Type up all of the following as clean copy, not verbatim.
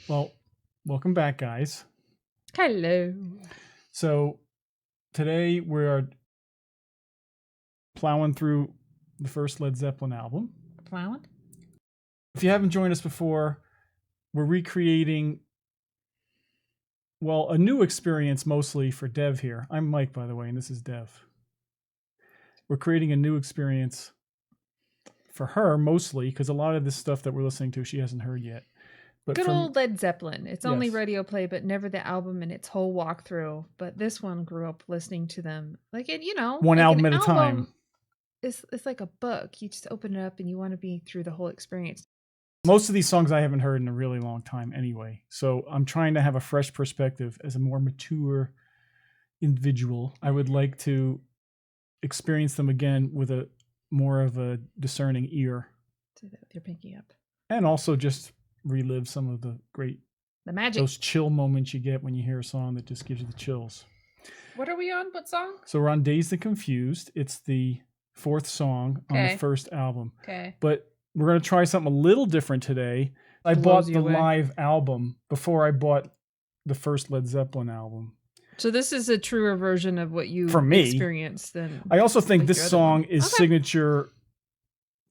Well, welcome back, guys. Hello. So today we're plowing through the first Led Zeppelin album. Plowing? If you haven't joined us before, we're recreating, well, a new experience mostly for Dev here. I'm Mike, by the way, and this is Dev. We're creating a new experience for her mostly because a lot of this stuff that we're listening to, she hasn't heard yet. But Good old Led Zeppelin. It's only Yes. radio play, but never the album and its whole walkthrough. But this one grew up listening to them. Like it, one like album an at a time. It's like a book. You just open it up and you want to be through the whole experience. Most of these songs I haven't heard in a really long time anyway. So I'm trying to have a fresh perspective as a more mature individual. I would like to experience them again with a more of a discerning ear. Do that with your pinky up. And also just relive some of the magic. Those chill moments you get when you hear a song that just gives you the chills. What are we on? What song? So we're on Dazed and Confused. It's the fourth song on the first album. Okay. But we're going to try something a little different today. I bought the live album before I bought the first Led Zeppelin album. So this is a truer version of what you experienced than I also think this song is signature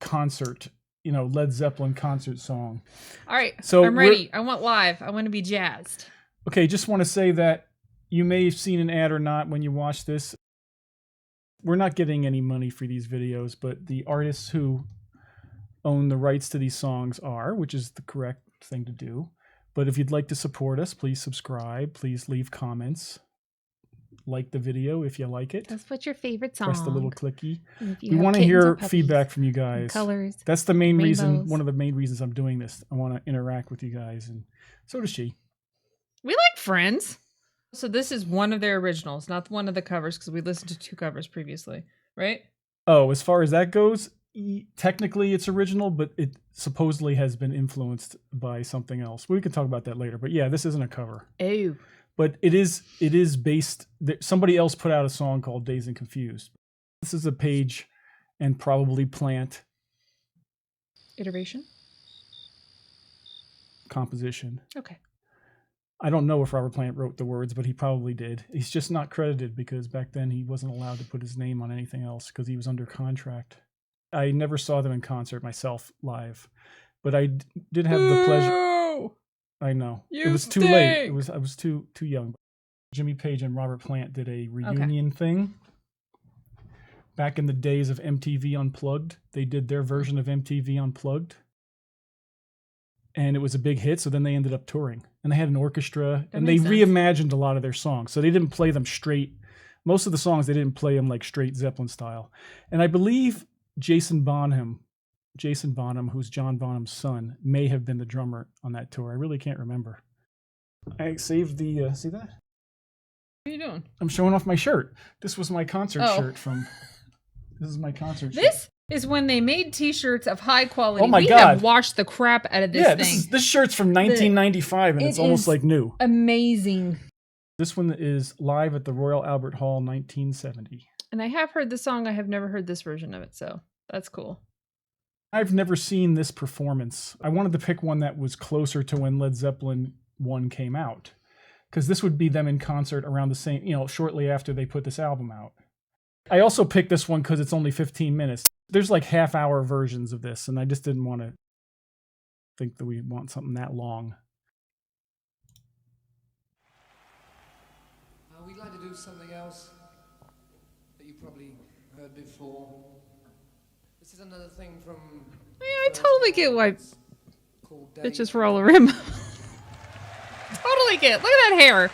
concert, Led Zeppelin concert song. All right. So I'm ready. I want live. I want to be jazzed. Okay, just want to say that you may have seen an ad or not when you watch this. We're not getting any money for these videos, but the artists who own the rights to these songs are, which is the correct thing to do. But if you'd like to support us, please subscribe. Please leave comments. Like the video if you like it. That's what's your favorite song. Press the little clicky. We want to hear feedback from you guys. Colors. That's the main reason. One of the main reasons I'm doing this. I want to interact with you guys, and so does she. We like Friends. So this is one of their originals, not one of the covers, because we listened to 2 covers previously, right? Oh, as far as that goes, technically it's original, but it supposedly has been influenced by something else. We can talk about that later. But yeah, this isn't a cover. Oh. But it is based. Somebody else put out a song called "Dazed and Confused." This is a Page and probably Plant iteration composition. Okay. I don't know if Robert Plant wrote the words, but he probably did. He's just not credited because back then he wasn't allowed to put his name on anything else because he was under contract. I never saw them in concert myself live, but I did have the pleasure. I know. It was too late. I was too young. Jimmy Page and Robert Plant did a reunion thing. Back in the days of MTV Unplugged, they did their version of MTV Unplugged. And it was a big hit, so then they ended up touring. And they had an orchestra, and they reimagined a lot of their songs. So they didn't play them straight. Most of the songs, they didn't play them like straight Zeppelin style. And I believe Jason Bonham, who's John Bonham's son, may have been the drummer on that tour. I really can't remember. I saved the, see that? What are you doing? I'm showing off my shirt. This was my concert shirt from, this is my concert shirt. This is when they made t-shirts of high quality. Oh my God. We have washed the crap out of this thing. This shirt's from 1995 and it's almost like new. Amazing. This one is live at the Royal Albert Hall 1970. And I have heard the song. I have never heard this version of it, so that's cool. I've never seen this performance. I wanted to pick one that was closer to when Led Zeppelin 1 came out. Because this would be them in concert around the same, shortly after they put this album out. I also picked this one because it's only 15 minutes. There's like half-hour versions of this, and I just didn't want to think that we want something that long. We'd like to do something else that you probably heard before. This is another thing from... Yeah, I totally get why bitches roll a rim. Totally get. Look at that hair.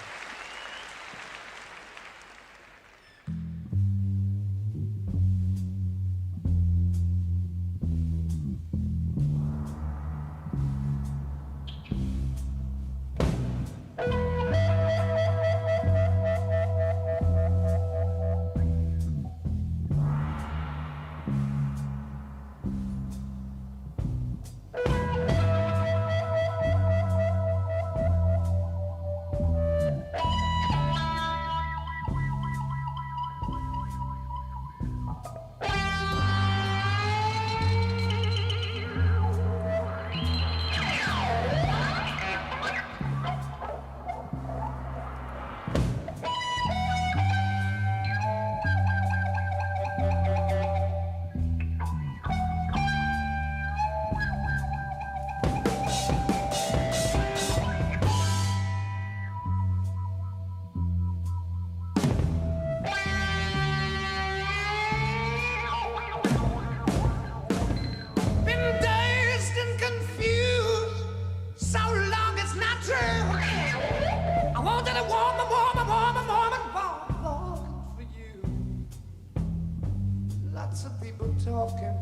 Lots of people talking,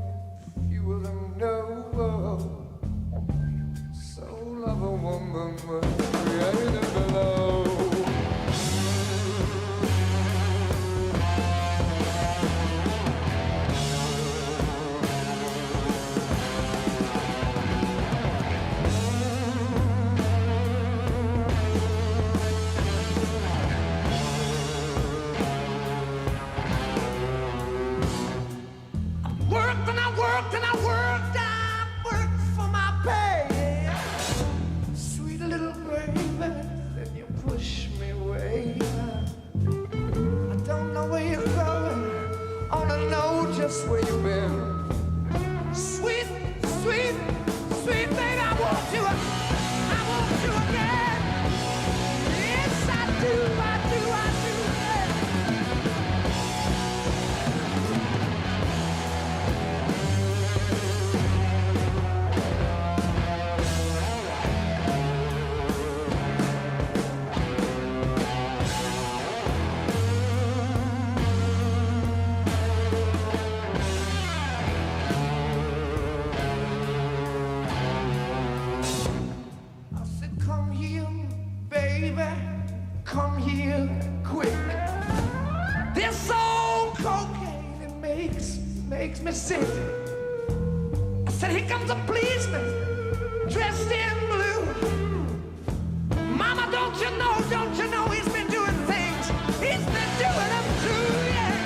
few of them know. Soul of a woman was created below. Where you been? Sweet, sweet, sweet baby, I want you again. Yes, I do, come here quick. This old cocaine, it makes me sick. I said, here comes a policeman dressed in blue. Mama, don't you know he's been doing things. He's been doing them too, yeah.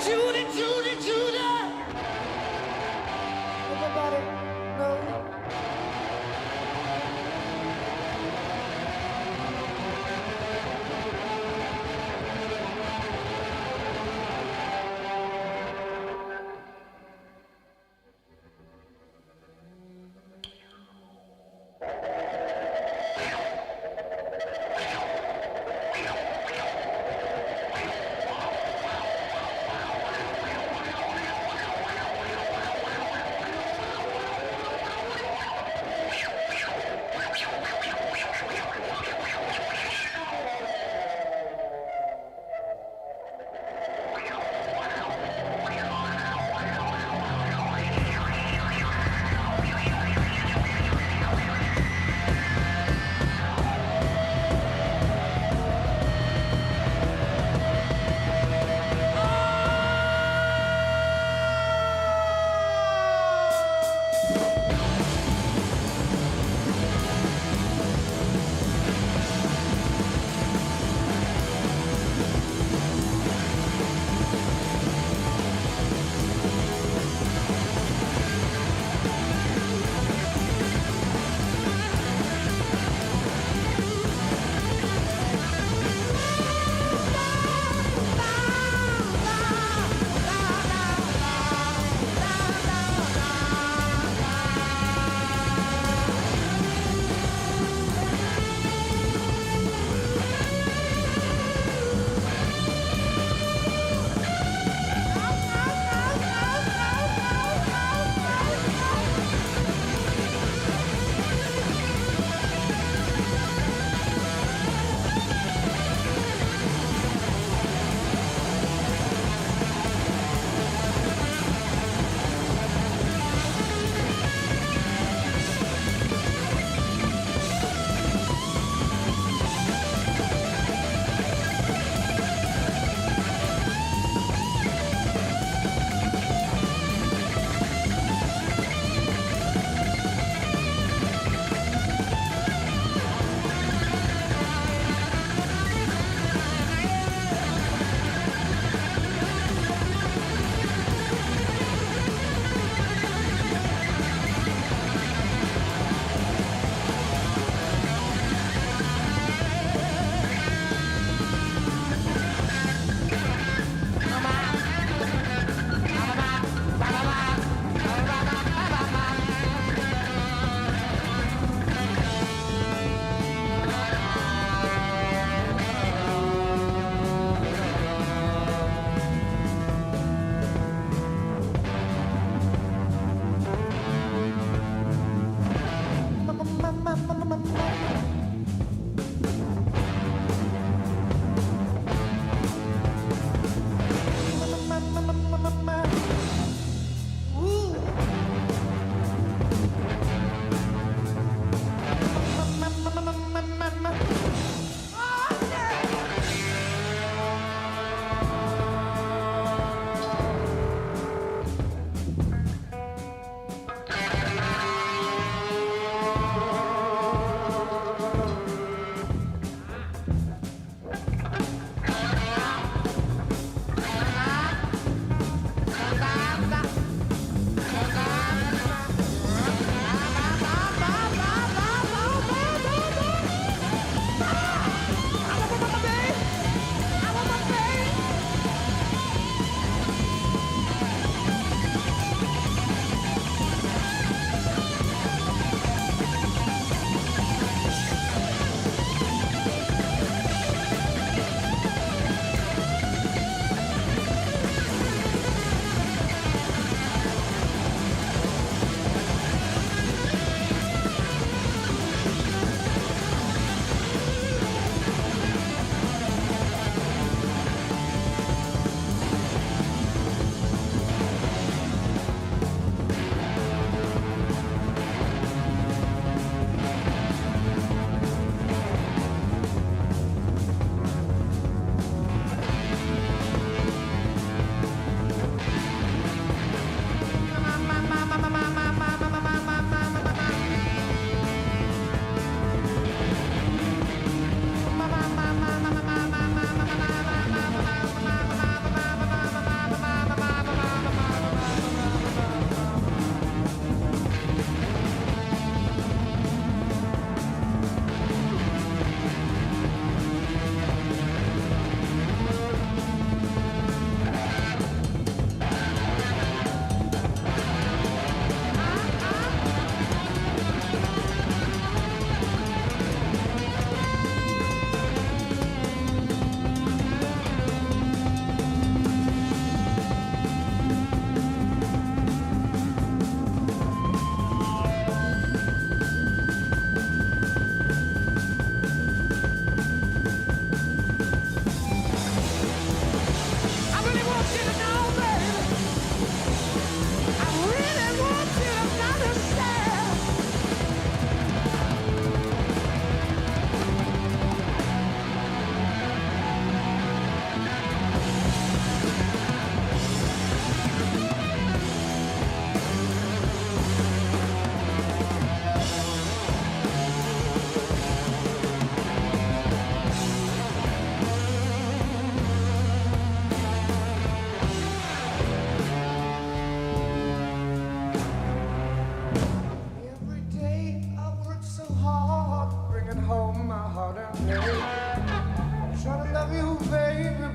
Judy, Judy, Judy. Everybody know.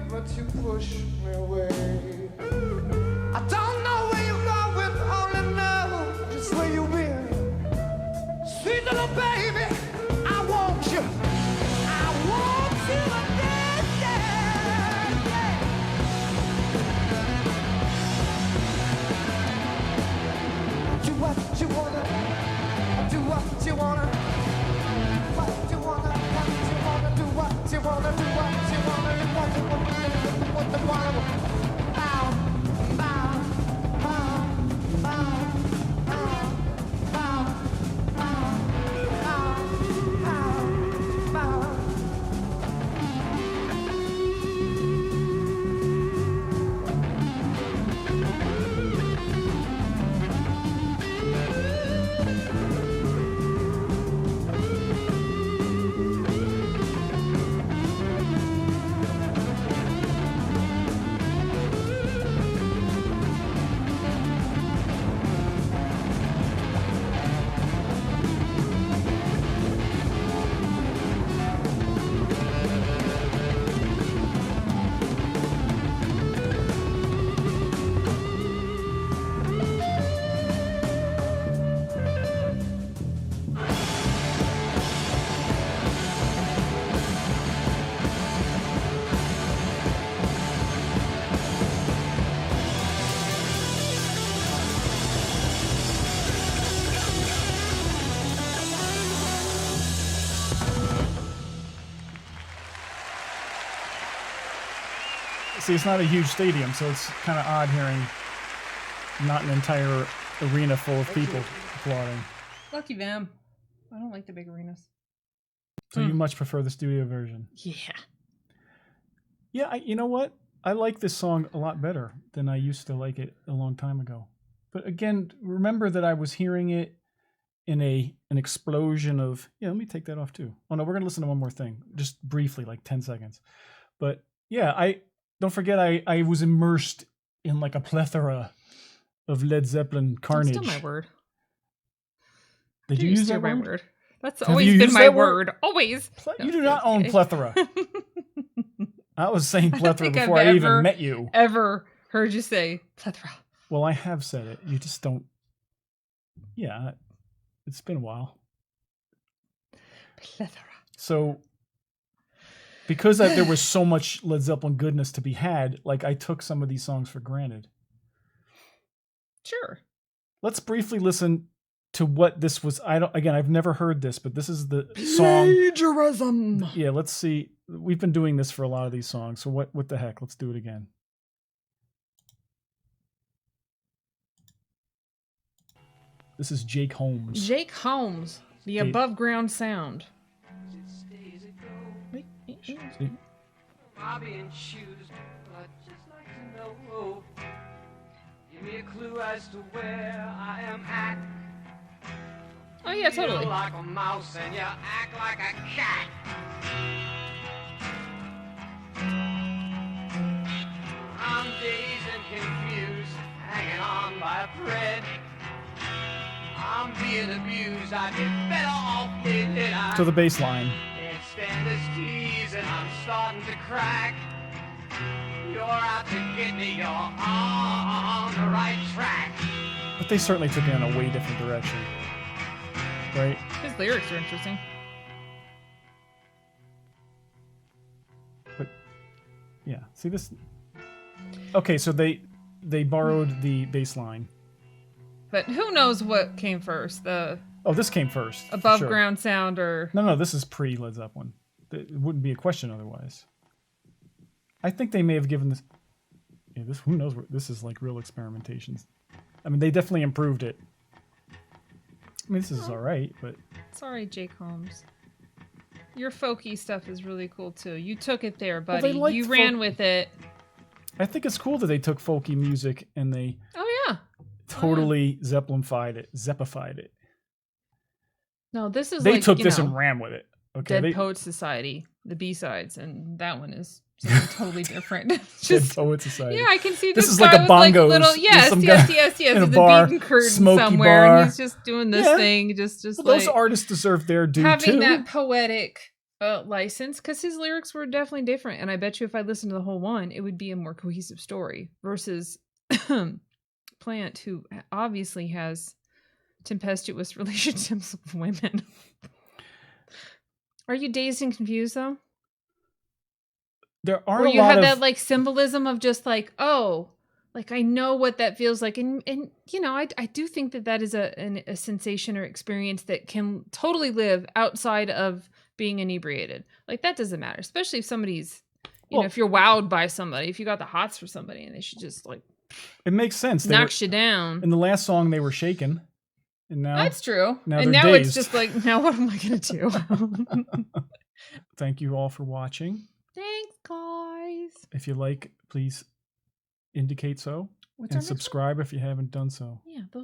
but you push me away. I don't know where you're going, only know just where you've been. Sweet little baby, I want you. I want you again, yeah, yeah. Do what you wanna, do what you wanna, what you wanna, do what you wanna, do what you wanna, do what you wanna, what you wanna. Bow, bow, bow, bow, bow, bow, bow, bow, bow, bow. See, it's not a huge stadium, so it's kind of odd hearing not an entire arena full of people applauding. Lucky them. I don't like the big arenas. So you much prefer the studio version? Yeah. Yeah, you know what? I like this song a lot better than I used to like it a long time ago. But again, remember that I was hearing it in an explosion of... Yeah, let me take that off too. Oh no, we're going to listen to one more thing. Just briefly, like 10 seconds. But yeah, don't forget I was immersed in like a plethora of Led Zeppelin carnage. That's still my word. Did you use that word? Word? That's Have always you been used my that word. Always. You do not own plethora. I was saying plethora before I even met you. Ever heard you say plethora? Well, I have said it. You just don't. Yeah, it's been a while. Plethora. So, because there was so much Led Zeppelin goodness to be had, like I took some of these songs for granted. Sure. Let's briefly listen to what this was. I've never heard this, but this is the song. Plagiarism. Yeah, let's see. We've been doing this for a lot of these songs, so what the heck? Let's do it again. This is Jake Holmes. Jake Holmes, the above ground sound. Bobby and shoes, but I'd just like to know. Give me a clue as to where I am at. Oh yeah, totally. Feel like a mouse and you act like a cat. I'm dazed and confused, hanging on by a thread. I'm being abused, I'd be better off dead. To the bass line. Can't stand this tease and I'm starting to crack. You're out to get me, you're on the right track. But they certainly took it in a way different direction. Right? His lyrics are interesting. But yeah, see this. Okay, so they borrowed the bass line. But who knows what came first? The This came first. above sure. ground sound or No, this is pre Led Zeppelin. It wouldn't be a question otherwise. I think they may have given this. Yeah, this. Who knows? This is like real experimentations. I mean, they definitely improved it. I mean, this is all right, but sorry, Jake Holmes. Your folky stuff is really cool too. You took it there, buddy. they liked You ran with it. I think it's cool that they took folky music and they Oh yeah. totally Zeppelin-fied it, Zeppified it. No, this is They like, took you this know, and ran with it. Okay, Dead Poets Society, the B-sides, and that one is something totally different. It's just, Dead Poet Society. yeah, I can see This this is guy like a with like bongos. little, There's yes, some yes, guy yes, in a the bar, beaten curtain smoky somewhere, bar. and he's just doing this Yeah. thing, just Well, like those artists deserve their due having too. that poetic License, because his lyrics were definitely different, and I bet you if I listened to the whole one, it would be a more cohesive story versus Plant, who obviously has tempestuous relationships with women. Are you dazed and confused though? There aren't Or a you lot have of that like symbolism of just like, oh, like I know what that feels like, and you know, I do think that is a sensation or experience that can totally live outside of being inebriated. Like that doesn't matter, especially if somebody's, you know, Well- if you're wowed by somebody, if you got the hots for somebody, and they should just like it makes sense. They knocks you down. in the last song they were shaken, and now That's true. now And they're now it's dazed. just like, now what am I gonna do? Thank you all for watching. Thanks, guys. If you like, please indicate so, What's our and next one? subscribe if you haven't done so. Yeah, those